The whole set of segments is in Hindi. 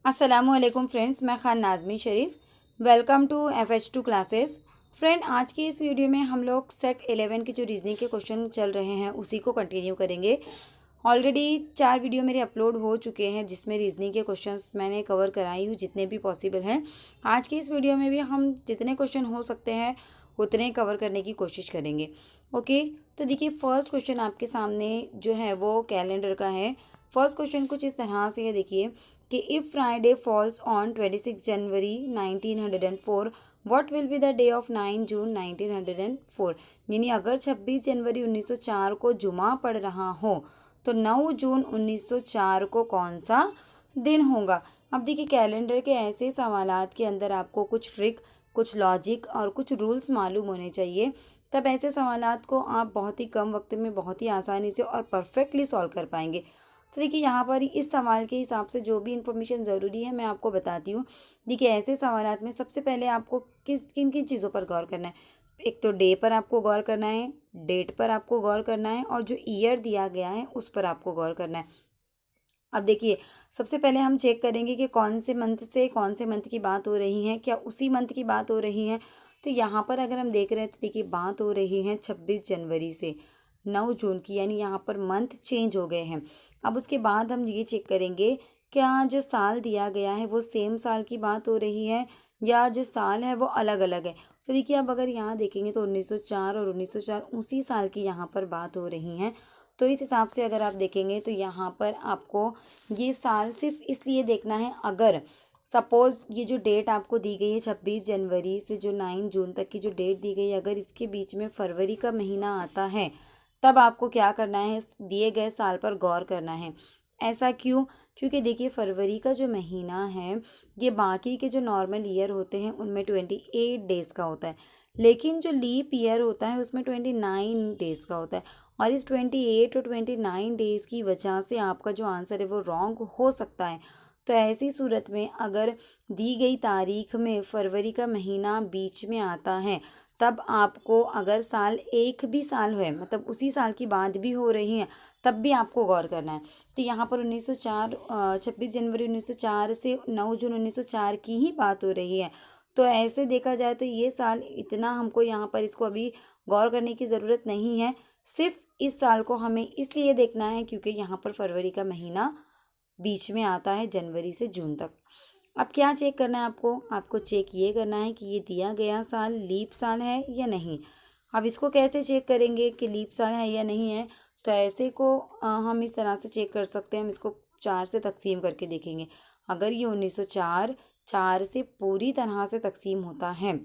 अस्सलामुअलैकुम फ्रेंड्स, मैं Khan Nazmi Sharif. Welcome to FH2 classes. Friend, आज की इस वीडियो में हम लोग सेट 11 के जो रीजनिंग के क्वेश्चन चल रहे हैं उसी को कंटिन्यू करेंगे। ऑलरेडी 4 वीडियो मेरे अपलोड हो चुके हैं जिसमें रीजनिंग के क्वेश्चंस मैंने कवर कराई हूँ जितने भी पॉसिबल हैं। आज की इस वीडियो में भी हम जितने क्वेश्चन हो सकते हैं उतने कवर करने की कोशिश करेंगे। ओके, तो देखिए फर्स्ट क्वेश्चन आपके सामने जो है वो कैलेंडर का है। फर्स्ट क्वेश्चन कुछ इस तरह से है, देखिए कि if Friday falls on 26 January 1904 what will be the day of 9 जून 1904। यानी अगर 26 जनवरी 1904 को जुमा पड़ रहा हो तो 9 जून 1904 को कौन सा दिन होगा। अब देखिए कैलेंडर के ऐसे सवालात के अंदर आपको कुछ ट्रिक, कुछ लॉजिक और कुछ रूल्स मालूम होने चाहिए, तब ऐसे सवालात को आप बहुत ही कम वक्त में बहुत ही आसानी से और परफेक्टली सॉल्व कर पाएंगे। तो देखिए यहाँ पर इस सवाल के हिसाब से जो भी इन्फॉर्मेशन ज़रूरी है मैं आपको बताती हूँ। देखिए ऐसे सवालात में सबसे पहले आपको किन किन चीज़ों पर गौर करना है। एक तो डे पर आपको गौर करना है, डेट पर आपको गौर करना है और जो ईयर दिया गया है उस पर आपको गौर करना है। अब देखिए सबसे पहले हम चेक करेंगे कि कौन से मंथ से कौन से मंथ की बात हो रही है, क्या उसी मंथ की बात हो रही है। तो यहाँ पर अगर हम देख रहे हैं तो देखिए बात हो रही है 26 जनवरी से 9 जून की, यानी यहाँ पर मंथ चेंज हो गए हैं। अब उसके बाद हम ये चेक करेंगे क्या जो साल दिया गया है वो सेम साल की बात हो रही है या जो साल है वो अलग अलग है। तो देखिए अब अगर यहाँ देखेंगे तो 1904 और 1904 उसी साल की यहाँ पर बात हो रही हैं। तो इस हिसाब से अगर आप देखेंगे तो यहाँ पर आपको ये साल सिर्फ इसलिए देखना है, अगर सपोज़ ये जो डेट आपको दी गई है 26 जनवरी से जो 9 जून तक की जो डेट दी गई है, अगर इसके बीच में फरवरी का महीना आता है तब आपको क्या करना है, दिए गए साल पर गौर करना है। ऐसा क्यों? क्योंकि देखिए फरवरी का जो महीना है ये बाकी के जो नॉर्मल ईयर होते हैं उनमें 28 डेज़ का होता है, लेकिन जो लीप ईयर होता है उसमें 29 डेज़ का होता है। और इस 28 और 29 डेज़ की वजह से आपका जो आंसर है वो रॉन्ग हो सकता है। तो ऐसी सूरत में अगर दी गई तारीख में फरवरी का महीना बीच में आता है तब आपको, अगर साल एक भी साल है मतलब उसी साल की बात भी हो रही है तब भी आपको गौर करना है। तो यहाँ पर 1904 26 जनवरी 1904 से 9 जून 1904 की ही बात हो रही है। तो ऐसे देखा जाए तो ये साल इतना हमको यहाँ पर इसको अभी गौर करने की ज़रूरत नहीं है। सिर्फ इस साल को हमें इसलिए देखना है क्योंकि यहाँ पर फरवरी का महीना बीच में आता है जनवरी से जून तक। अब क्या चेक करना है आपको? आपको चेक ये करना है कि ये दिया गया साल लीप साल है या नहीं। अब इसको कैसे चेक करेंगे कि लीप साल है या नहीं है? तो ऐसे को हम इस तरह से चेक कर सकते हैं। हम इसको 4 से तकसीम करके देखेंगे। अगर ये 1904 4 से पूरी तरह से तकसीम होता है,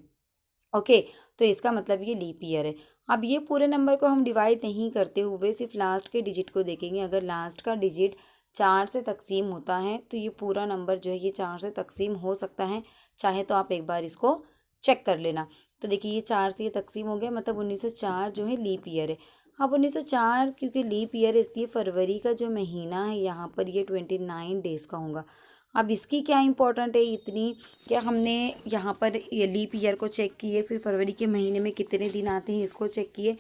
ओके, तो इसका मतलब ये लीप ईयर है। अब ये पूरे नंबर को हम डिवाइड नहीं करते हुए सिर्फ लास्ट के डिजिट को देखेंगे। अगर लास्ट का डिजिट 4 से तकसीम होता है तो ये पूरा नंबर जो है ये 4 से तकसीम हो सकता है। चाहे तो आप एक बार इसको चेक कर लेना। तो देखिए ये 4 से ये तकसीम हो गया, मतलब 1904 जो है लीप ईयर है। अब 1904 क्योंकि लीप ईयर है इसलिए फरवरी का जो महीना है यहाँ पर ये 29 डेज़ का होगा। अब इसकी क्या इम्पोर्टेंट है इतनी कि हमने यहाँ पर ये लीप ईयर को चेक किए, फिर फरवरी के महीने में कितने दिन आते हैं इसको चेक किए।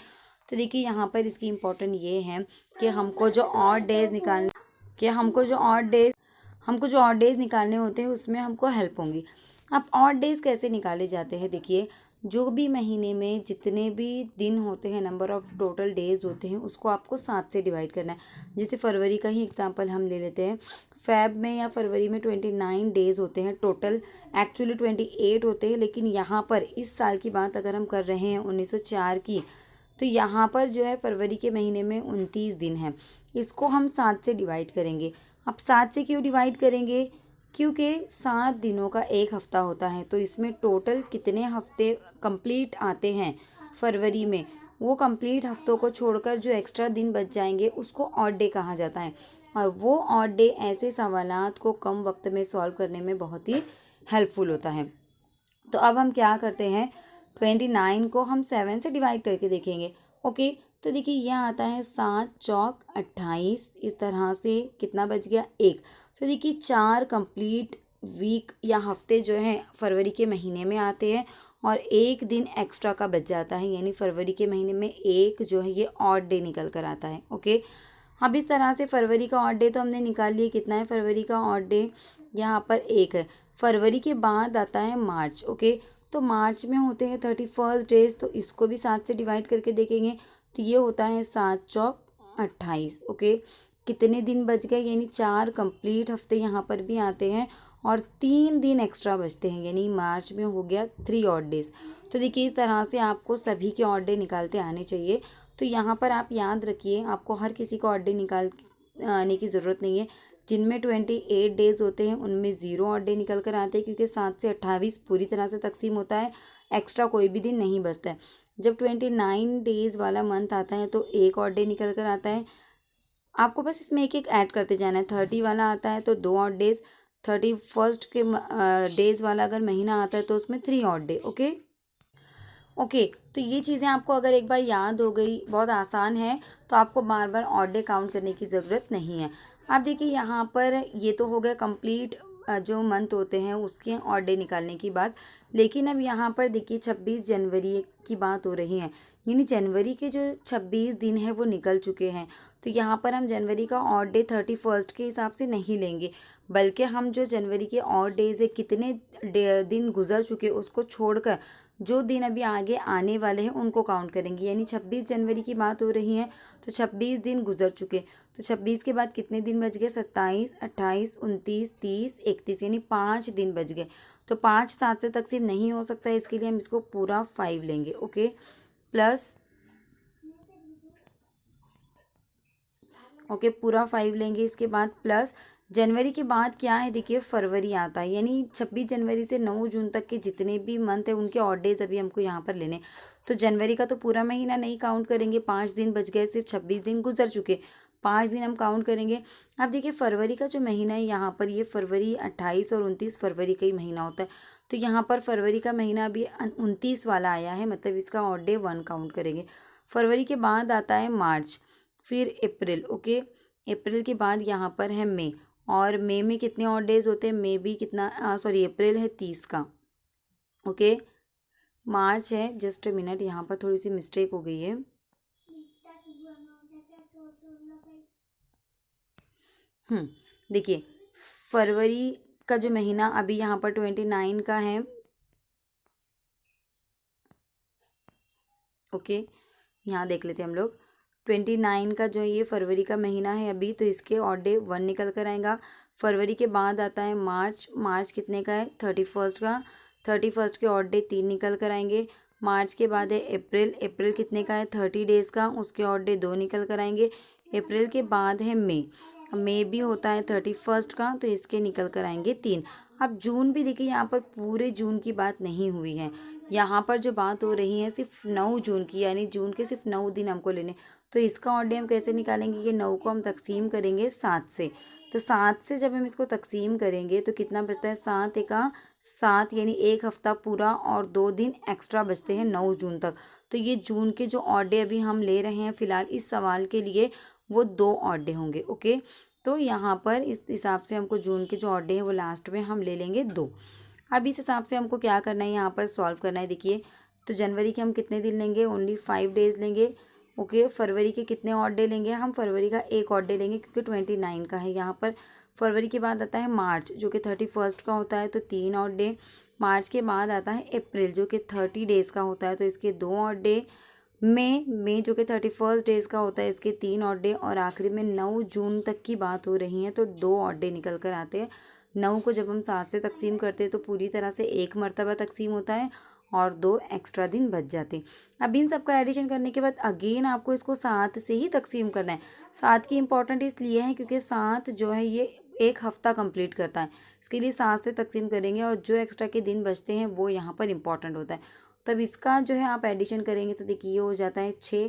तो देखिए यहाँ पर इसकी इम्पोर्टेंट ये है कि हमको जो ऑड डेज़ निकालने कि हमको जो ऑड डेज़ निकालने होते हैं उसमें हमको हेल्प होंगी। अब ऑड डेज़ कैसे निकाले जाते हैं? देखिए जो भी महीने में जितने भी दिन होते हैं, नंबर ऑफ़ टोटल डेज़ होते हैं, उसको आपको 7 से डिवाइड करना है। जैसे फरवरी का ही एग्जांपल हम ले लेते हैं। फ़ैब में या फरवरी में 29 डेज़ होते हैं टोटल, एक्चुअली 28 होते हैं, लेकिन यहाँ पर इस साल की बात अगर हम कर रहे हैं 1904 की, तो यहाँ पर जो है फरवरी के महीने में 29 दिन हैं। इसको हम 7 से डिवाइड करेंगे। अब 7 से क्यों डिवाइड करेंगे? क्योंकि 7 दिनों का एक हफ़्ता होता है, तो इसमें टोटल कितने हफ्ते कंप्लीट आते हैं फरवरी में, वो कंप्लीट हफ्तों को छोड़कर जो एक्स्ट्रा दिन बच जाएंगे उसको ऑड डे कहा जाता है। और वो ऑड डे ऐसे सवालात को कम वक्त में सॉल्व करने में बहुत ही हेल्पफुल होता है। तो अब हम क्या करते हैं, 29 को हम 7 से डिवाइड करके देखेंगे। ओके, तो देखिए यह आता है 7 चौक 28, इस तरह से कितना बच गया 1। तो देखिए 4 कंप्लीट वीक या हफ्ते जो हैं फरवरी के महीने में आते हैं और 1 दिन एक्स्ट्रा का बच जाता है, यानी फरवरी के महीने में एक जो है ये ऑड डे निकल कर आता है। ओके, अब इस तरह से फरवरी का ऑड डे तो हमने निकाल लिया, कितना है फरवरी का ऑड डे, यहाँ पर 1 है। फरवरी के बाद आता है मार्च, ओके। तो मार्च में होते हैं 31 डेज, तो इसको भी 7 से डिवाइड करके देखेंगे तो ये होता है 7 चौक 28, ओके। कितने दिन बच गए, यानी 4 कंप्लीट हफ्ते यहाँ पर भी आते हैं और 3 दिन एक्स्ट्रा बचते हैं, यानी मार्च में हो गया 3 ऑड डेज। तो देखिए इस तरह से आपको सभी के ऑड डे निकालते आने चाहिए। तो यहाँ पर आप याद रखिए, आपको हर किसी का ऑड डे निकाल आने की ज़रूरत नहीं है। जिनमें 28 डेज होते हैं उनमें 0 ऑड डे निकल कर आते हैं, क्योंकि 7 से 28 पूरी तरह से तकसीम होता है, एक्स्ट्रा कोई भी दिन नहीं बचता है। जब 29 डेज वाला मंथ आता है तो 1 ऑड डे निकल कर आता है। आपको बस इसमें एक एक ऐड करते जाना है। 30 वाला आता है तो 2 ऑड डेज, 31st के डेज वाला अगर महीना आता है तो उसमें 3 ऑड डे, ओके। ओके, तो ये चीज़ें आपको अगर एक बार याद हो गई, बहुत आसान है, तो आपको बार बार ऑड डे काउंट करने की ज़रूरत नहीं है। अब देखिए यहाँ पर ये तो हो गया कंप्लीट जो मंथ होते हैं उसके ऑड डे निकालने की बात। लेकिन अब यहाँ पर देखिए 26 जनवरी की बात हो रही है, यानी जनवरी के जो 26 दिन है वो निकल चुके हैं। तो यहाँ पर हम जनवरी का ऑड डे 31st के हिसाब से नहीं लेंगे, बल्कि हम जो जनवरी के ऑड डेज है कितने दिन गुजर चुके उसको छोड़कर जो दिन अभी आगे आने वाले हैं उनको काउंट करेंगे। यानी 26 जनवरी की बात हो रही है तो 26 दिन गुजर चुके, तो 26 के बाद कितने दिन बच गए, 27, 28, 29, 30, 31, यानी 5 दिन बच गए। तो 5 7 से तकसीम नहीं हो सकता, इसके लिए हम इसको पूरा 5 लेंगे, ओके। प्लस ओके पूरा 5 लेंगे। इसके बाद प्लस जनवरी के बाद क्या है, देखिए फरवरी आता है, यानी 26 जनवरी से 9 जून तक के जितने भी मंथ है उनके ऑड डेज अभी हमको यहाँ पर लेने। तो जनवरी का तो पूरा महीना नहीं काउंट करेंगे, 5 दिन बच गए, सिर्फ 26 दिन गुजर चुके, 5 दिन हम काउंट करेंगे। अब देखिए फरवरी का जो महीना है यहाँ पर, ये फरवरी 28 और 29 फरवरी का ही महीना होता है। तो यहाँ पर फरवरी का महीना अभी 29 वाला आया है, मतलब इसका ऑड डे 1 काउंट करेंगे। फरवरी के बाद आता है मार्च, फिर अप्रैल, ओके। अप्रैल के बाद यहाँ पर है मई, और मई में कितने ऑड डेज होते हैं, मई भी कितना सॉरी अप्रैल है 30 का, ओके। मार्च है, जस्ट अ मिनट, यहाँ पर थोड़ी सी मिस्टेक हो गई है। देखिए फरवरी का जो महीना अभी यहाँ पर 29 का है, ओके। यहाँ देख लेते हैं हम लोग 29 का जो ये फरवरी का महीना है अभी, तो इसके ऑड डे 1 निकल कर आएगा। फरवरी के बाद आता है मार्च, मार्च कितने का है, 31st का, 31st के ऑड डे 3 निकल कर आएंगे। मार्च के बाद है अप्रैल, अप्रैल कितने का है, 30 डेज़ का, उसके ऑड डे 2 निकल कर आएंगे। अप्रैल के बाद है मई, मई भी होता है 31st का, तो इसके निकल कर आएंगे 3। अब जून भी देखिए, यहाँ पर पूरे जून की बात नहीं हुई है, यहाँ पर जो बात हो रही है सिर्फ 9 जून की, यानी जून के सिर्फ 9 दिन हमको लेने। तो इसका ऑड डे हम कैसे निकालेंगे, कि 9 को हम तकसीम करेंगे 7 से। तो 7 से जब हम इसको तकसीम करेंगे तो कितना बचता है, 7 एका 7, यानी 1 हफ्ता पूरा और 2 दिन एक्स्ट्रा बचते हैं 9 जून तक। तो ये जून के जो ऑड डे अभी हम ले रहे हैं फ़िलहाल इस सवाल के लिए, वो 2 ऑड डे होंगे, ओके। तो यहाँ पर इस हिसाब से हमको जून के जो ऑड डे है वो लास्ट में हम ले लेंगे 2। अब इस हिसाब से हमको क्या करना है, यहाँ पर सॉल्व करना है। देखिए तो जनवरी के हम कितने दिन लेंगे, ओनली 5 डेज़ लेंगे, ओके। फरवरी के कितने ऑड डे लेंगे, हम फरवरी का 1 ऑड डे लेंगे क्योंकि 29 का है यहाँ पर। फरवरी के बाद आता है मार्च जो कि 31st का होता है, तो 3 ऑड डे। मार्च के बाद आता है अप्रैल जो कि 30 डेज़ का होता है, तो इसके 2 ऑड डे। मई जो कि 31 डेज़ का होता है, इसके 3 ऑड डे। और आखिरी में 9 जून तक की बात हो रही है तो 2 ऑड डे निकल कर आते हैं। 9 को जब हम 7 से तकसीम करते हैं तो पूरी तरह से 1 मरतबा तकसीम होता है और 2 एक्स्ट्रा दिन बच जाते। अब इन सब का एडिशन करने के बाद अगेन आपको इसको 7 से ही तकसीम करना है। 7 की इम्पॉर्टेंट इसलिए है क्योंकि 7 जो है ये 1 हफ्ता कंप्लीट करता है, इसके लिए 7 से तकसीम करेंगे और जो एक्स्ट्रा के दिन बचते हैं वो यहाँ पर इम्पॉर्टेंट होता है। तब इसका जो है आप एडिशन करेंगे तो देखिए ये हो जाता है 6,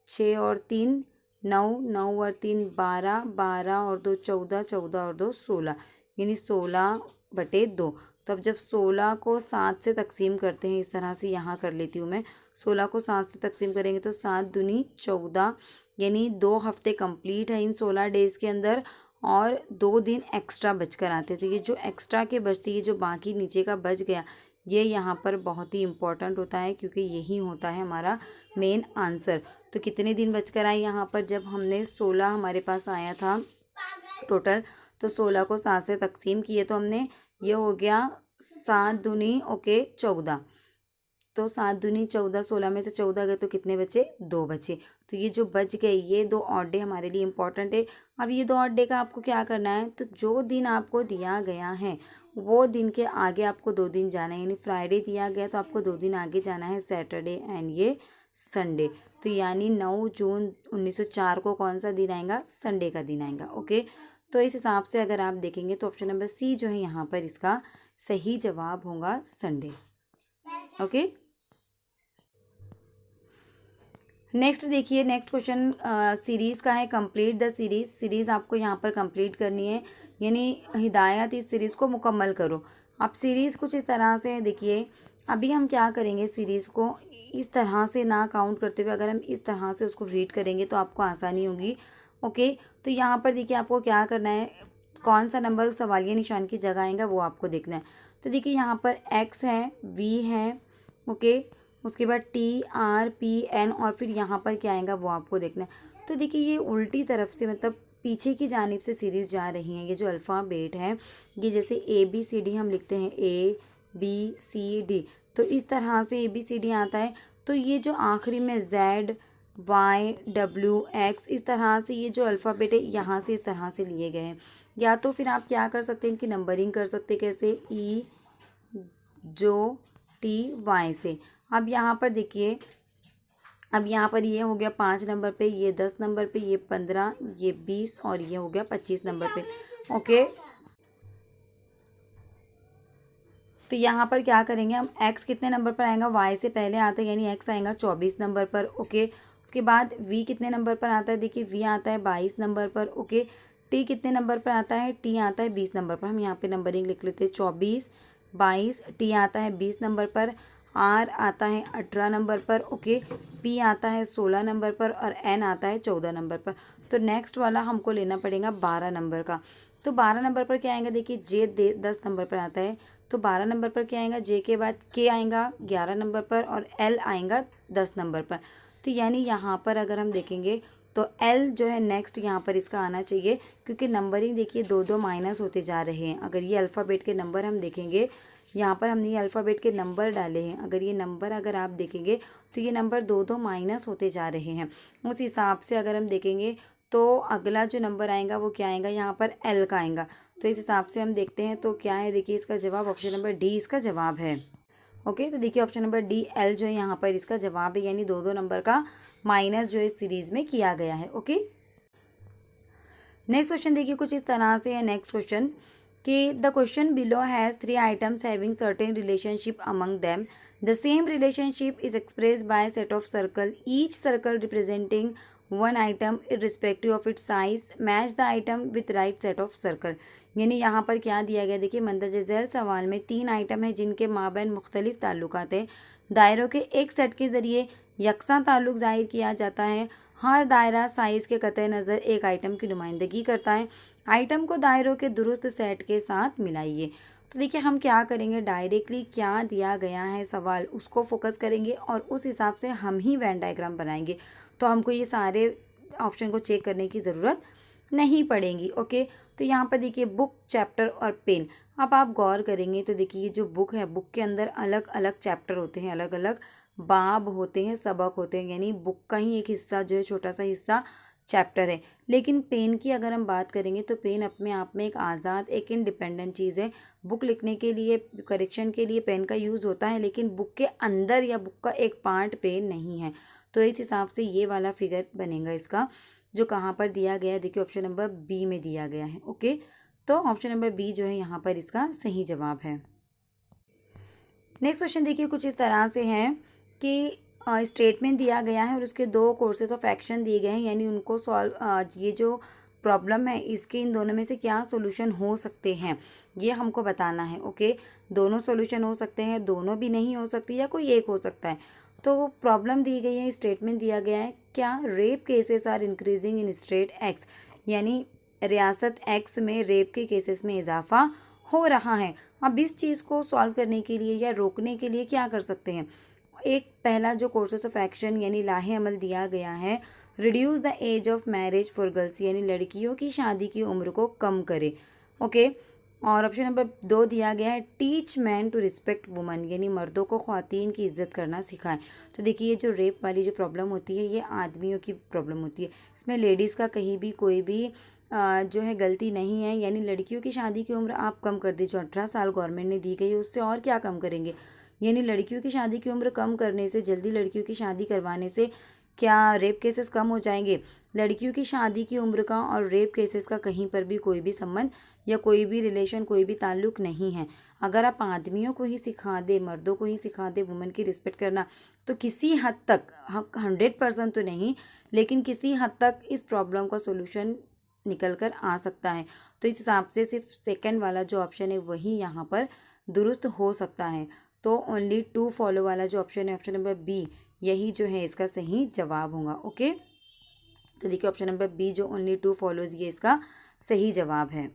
6 और 3 9, 9 और 3 12, 12 और 2 14, 14 और 2 16, यानी 16/2। तो अब जब 16 को 7 से तकसीम करते हैं, इस तरह से यहाँ कर लेती हूँ मैं, 16 को 7 से तकसीम करेंगे तो 7 दूनी 14, यानी 2 हफ्ते कंप्लीट है इन 16 डेज़ के अंदर और 2 दिन एक्स्ट्रा बच कर आते हैं। तो ये जो एक्स्ट्रा के बचती है, जो बाकी नीचे का बच गया, ये यहाँ पर बहुत ही इम्पॉर्टेंट होता है क्योंकि यही होता है हमारा मेन आंसर। तो कितने दिन बचकर आए यहाँ पर, जब हमने 16 हमारे पास आया था टोटल, तो 16 को 7 से तकसीम किए तो हमने, ये हो गया 7 दूनी 14। तो 7 दूनी 14, 16 में से 14 गए तो कितने बचे, 2 बचे। तो ये जो बच गए ये 2 ऑड डे हमारे लिए इंपॉर्टेंट है। अब ये 2 ऑड डे का आपको क्या करना है, तो जो दिन आपको दिया गया है वो दिन के आगे आपको 2 दिन जाना है। यानी फ्राइडे दिया गया तो आपको 2 दिन आगे जाना है, सैटरडे एंड ये संडे। तो यानी 9 जून 1904 को कौन सा दिन आएगा, संडे का दिन आएगा। ओके, तो इस हिसाब से अगर आप देखेंगे तो ऑप्शन नंबर सी जो है यहाँ पर इसका सही जवाब होगा संडे। ओके, नेक्स्ट देखिए, नेक्स्ट क्वेश्चन सीरीज़ का है। Complete the series. सीरीज़ आपको यहाँ पर कंप्लीट करनी है, यानी हिदायत इस सीरीज़ को मुकम्मल करो। अब सीरीज़ कुछ इस तरह से देखिए, अभी हम क्या करेंगे, सीरीज़ को इस तरह से ना काउंट करते हुए अगर हम इस तरह से उसको रीड करेंगे तो आपको आसानी होगी। ओके, तो यहाँ पर देखिए आपको क्या करना है, कौन सा नंबर सवालिया निशान की जगह आएगा वो आपको देखना है। तो देखिए यहाँ पर एक्स है, वी है, ओके, उसके बाद टी आर पी एन और फिर यहाँ पर क्या आएगा वो आपको देखना है। तो देखिए ये उल्टी तरफ से, मतलब पीछे की जानिब से सीरीज़ जा रही हैं। ये जो अल्फ़ाबेट है, ये जैसे ए बी सी डी हम लिखते हैं, ए बी सी डी, तो इस तरह से ए बी सी डी आता है। तो ये जो आखिरी में जेड वाई डब्ल्यू एक्स, इस तरह से ये जो अल्फ़ाबेट है यहाँ से इस तरह से लिए गए हैं। या तो फिर आप क्या कर सकते हैं, इनकी नंबरिंग कर सकते हैं, कैसे, ई जो टी वाई से। अब यहाँ पर देखिए, अब यहाँ पर ये हो गया 5 नंबर पे, ये 10 नंबर पे, ये 15, ये 20 और ये हो गया 25 नंबर पे। ओके, तो यहाँ पर क्या करेंगे हम, x कितने नंबर पर आएगा, y से पहले आता है, यानी x आएगा 24 नंबर पर। ओके, उसके बाद v कितने नंबर पर आता है, देखिए v आता है 22 नंबर पर। ओके, t कितने नंबर पर आता है, t आता है 20 नंबर पर। हम यहाँ पे नंबरिंग लिख लेते हैं, 24 22, t आता है 20 नंबर पर, r आता है 18 नंबर पर। ओके, p आता है 16 नंबर पर और n आता है 14 नंबर पर। तो नेक्स्ट वाला हमको लेना पड़ेगा 12 नंबर का। तो 12 नंबर पर क्या आएगा, देखिए j 10 नंबर पर आता है, तो 12 नंबर पर क्या आएगा, जे के बाद के आएगा 11 नंबर पर और एल आएगा 10 नंबर पर। तो यानी यहाँ पर अगर हम देखेंगे तो एल जो है नेक्स्ट यहाँ पर इसका आना चाहिए, क्योंकि नंबरिंग देखिए 2 माइनस होते जा रहे हैं। अगर ये अल्फ़ाबेट के नंबर हम देखेंगे, यहाँ पर हमने ये अल्फ़ाबेट के नंबर डाले हैं, अगर ये नंबर अगर आप देखेंगे तो ये नंबर 2 माइनस होते जा रहे हैं। उस हिसाब से अगर हम देखेंगे तो अगला जो नंबर आएगा वो क्या आएगा, यहाँ पर एल का आएगा। तो इस हिसाब से हम देखते हैं तो क्या है, देखिए इसका जवाब ऑप्शन नंबर डी इसका जवाब है। ओके, तो देखिए ऑप्शन नंबर डी एल जो है यहाँ पर इसका जवाब है, यानी 2 नंबर का माइनस जो इस सीरीज़ में किया गया है। ओके, नेक्स्ट क्वेश्चन देखिए कुछ इस तरह से है। नेक्स्ट क्वेश्चन कि the question below has 3 items having certain relationship among them, the same relationship is expressed by set of circle, each circle representing 1 item irrespective of its size, match the item with right set of circle. यानी यहाँ पर क्या दिया गया, देखिए मंदरजा झैल सवाल में 3 आइटम है जिनके माबैन मुख्तलिफ ताल्लुकात हैं। दायरों के एक सेट के ज़रिए यकसा ताल्लुक ज़ाहिर किया जाता है। हर दायरा साइज़ के कतई नज़र एक आइटम की नुमाइंदगी करता है। आइटम को दायरों के दुरुस्त सेट के साथ मिलाइए। तो देखिए हम क्या करेंगे, डायरेक्टली क्या दिया गया है सवाल उसको फोकस करेंगे और उस हिसाब से हम ही वेन डायग्राम बनाएंगे। तो हमको ये सारे ऑप्शन को चेक करने की ज़रूरत नहीं पड़ेगी। ओके, तो यहाँ पर देखिए बुक, चैप्टर और पेन। अब आप गौर करेंगे तो देखिए ये जो बुक है, बुक के अंदर अलग अलग चैप्टर होते हैं, अलग अलग बाब होते हैं, सबक होते हैं, यानी बुक का ही एक हिस्सा जो है, छोटा सा हिस्सा चैप्टर है। लेकिन पेन की अगर हम बात करेंगे तो पेन अपने आप में एक आज़ाद, एक इंडिपेंडेंट चीज़ है। बुक लिखने के लिए, करेक्शन के लिए पेन का यूज़ होता है, लेकिन बुक के अंदर या बुक का एक पार्ट पेन नहीं है। तो इस हिसाब से ये वाला फिगर बनेगा इसका, जो कहाँ पर दिया गया है, देखिए ऑप्शन नंबर बी में दिया गया है। ओके, तो ऑप्शन नंबर बी जो है यहाँ पर इसका सही जवाब है। नेक्स्ट क्वेश्चन देखिए कुछ इस तरह से है कि स्टेटमेंट दिया गया है और उसके 2 कोर्सेज ऑफ एक्शन दिए गए हैं, यानी उनको सॉल्व, ये जो प्रॉब्लम है इसके इन दोनों में से क्या सॉल्यूशन हो सकते हैं ये हमको बताना है। ओके, दोनों सॉल्यूशन हो सकते हैं, दोनों भी नहीं हो सकती, या कोई एक हो सकता है। तो वो प्रॉब्लम दी गई है, स्टेटमेंट दिया गया है, क्या rape cases are increasing in state X, यानी रियासत एक्स में रेप के केसेस में इजाफा हो रहा है। अब इस चीज़ को सॉल्व करने के लिए या रोकने के लिए क्या कर सकते हैं? एक पहला जो कोर्सेस ऑफ एक्शन यानी लाहे अमल दिया गया है, reduce the age of marriage for girls, यानी लड़कियों की शादी की उम्र को कम करे। ओके। और ऑप्शन नंबर 2 दिया गया है, teach man to respect woman, यानी मर्दों को ख्वातीन की इज्जत करना सिखाएं। तो देखिए, ये जो रेप वाली जो प्रॉब्लम होती है ये आदमियों की प्रॉब्लम होती है, इसमें लेडीज़ का कहीं भी कोई भी जो है गलती नहीं है। यानी लड़कियों की शादी की उम्र आप कम कर दीजिए, 18 साल गवर्नमेंट ने दी गई है, उससे और क्या कम करेंगे? यानी लड़कियों की शादी की उम्र कम करने से, जल्दी लड़कियों की शादी करवाने से क्या रेप केसेस कम हो जाएंगे? लड़कियों की शादी की उम्र का और रेप केसेस का कहीं पर भी कोई भी संबंध या कोई भी रिलेशन, कोई भी ताल्लुक नहीं है। अगर आप आदमियों को ही सिखा दे, मर्दों को ही सिखा दे वुमेन की रिस्पेक्ट करना, तो किसी हद तक, 100% तो नहीं, लेकिन किसी हद तक इस प्रॉब्लम का सोल्यूशन निकल कर आ सकता है। तो इस हिसाब से सिर्फ सेकंड वाला जो ऑप्शन है वही यहाँ पर दुरुस्त हो सकता है। तो ओनली टू फॉलो वाला जो ऑप्शन है, ऑप्शन नंबर बी, यही जो है इसका सही जवाब होगा। ओके, तो देखिए ऑप्शन नंबर बी जो ओनली टू फॉलोज, ये इसका सही जवाब है।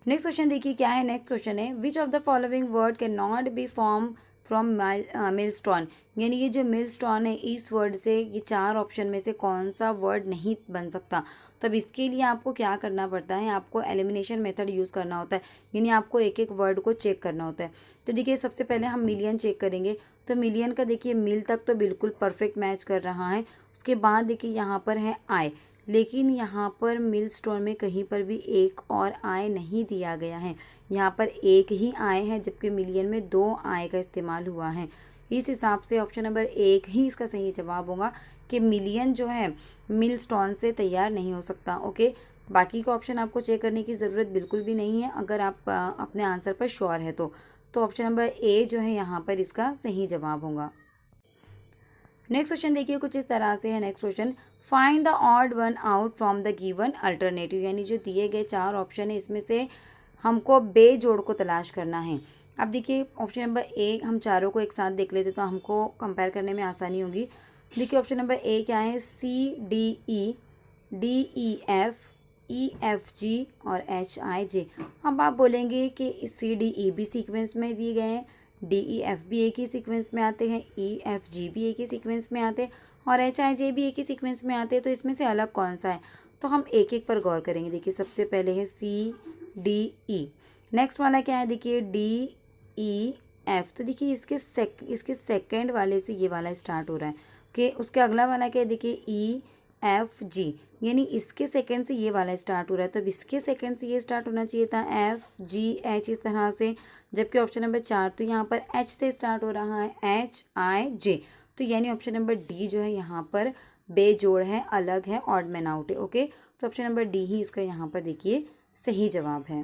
नेक्स्ट क्वेश्चन देखिए क्या है। नेक्स्ट क्वेश्चन है, which of the following word can not be form from milestone, यानी ये जो मिलस्टोन है, इस वर्ड से ये 4 ऑप्शन में से कौन सा वर्ड नहीं बन सकता? तो अब इसके लिए आपको क्या करना पड़ता है, आपको एलिमिनेशन मेथड यूज़ करना होता है, यानी आपको एक एक वर्ड को चेक करना होता है। तो देखिए सबसे पहले हम मिलियन चेक करेंगे। तो मिलियन का देखिए मिल तक तो बिल्कुल परफेक्ट मैच कर रहा है। उसके बाद देखिए यहाँ पर है आय, लेकिन यहाँ पर मिलस्टोन में कहीं पर भी एक और आय नहीं दिया गया है, यहाँ पर एक ही आय है, जबकि मिलियन में 2 आय का इस्तेमाल हुआ है। इस हिसाब से ऑप्शन नंबर 1 ही इसका सही जवाब होगा कि मिलियन जो है मिलस्टोन से तैयार नहीं हो सकता। ओके, बाकी का ऑप्शन आपको चेक करने की ज़रूरत बिल्कुल भी नहीं है अगर आप अपने आंसर पर श्योर है तो ऑप्शन नंबर ए जो है यहाँ पर इसका सही जवाब होगा। नेक्स्ट क्वेश्चन देखिए कुछ इस तरह से है। Next question, find the odd one out from the given alternative, यानी जो दिए गए 4 ऑप्शन है इसमें से हमको बेजोड़ को तलाश करना है। अब देखिए ऑप्शन नंबर ए, हम चारों को एक साथ देख लेते तो हमको कंपेयर करने में आसानी होगी। देखिए ऑप्शन नंबर ए क्या है, C D E, D E F G और एच आई जे। अब आप बोलेंगे कि सी डी ई भी सीक्वेंस में दिए गए हैं, डी ई एफ भी एक ही सीक्वेंस में आते हैं, ई एफ जी भी एक ही सीक्वेंस में आते हैं और एच आई जे भी एक ही सीक्वेंस में आते हैं, तो इसमें से अलग कौन सा है? तो हम एक एक पर गौर करेंगे। देखिए सबसे पहले है सी डी ई, नेक्स्ट वाला क्या है, देखिए डी ई एफ। तो देखिए इसके सेकंड वाले से ये वाला स्टार्ट हो रहा है। ओके, उसके अगला वाला क्या है, देखिए ई एफ जी, यानी इसके सेकंड से ये वाला स्टार्ट हो रहा है, तो अब इसके सेकंड से ये स्टार्ट होना चाहिए था एफ जी एच इस तरह से। जबकि ऑप्शन नंबर 4 तो यहाँ पर एच से स्टार्ट हो रहा है, एच आई जे। तो यानी ऑप्शन नंबर डी जो है यहाँ पर बेजोड़ है, अलग है, ऑड मैन आउट है। ओके, तो ऑप्शन नंबर डी ही इसका यहाँ पर देखिए सही जवाब है।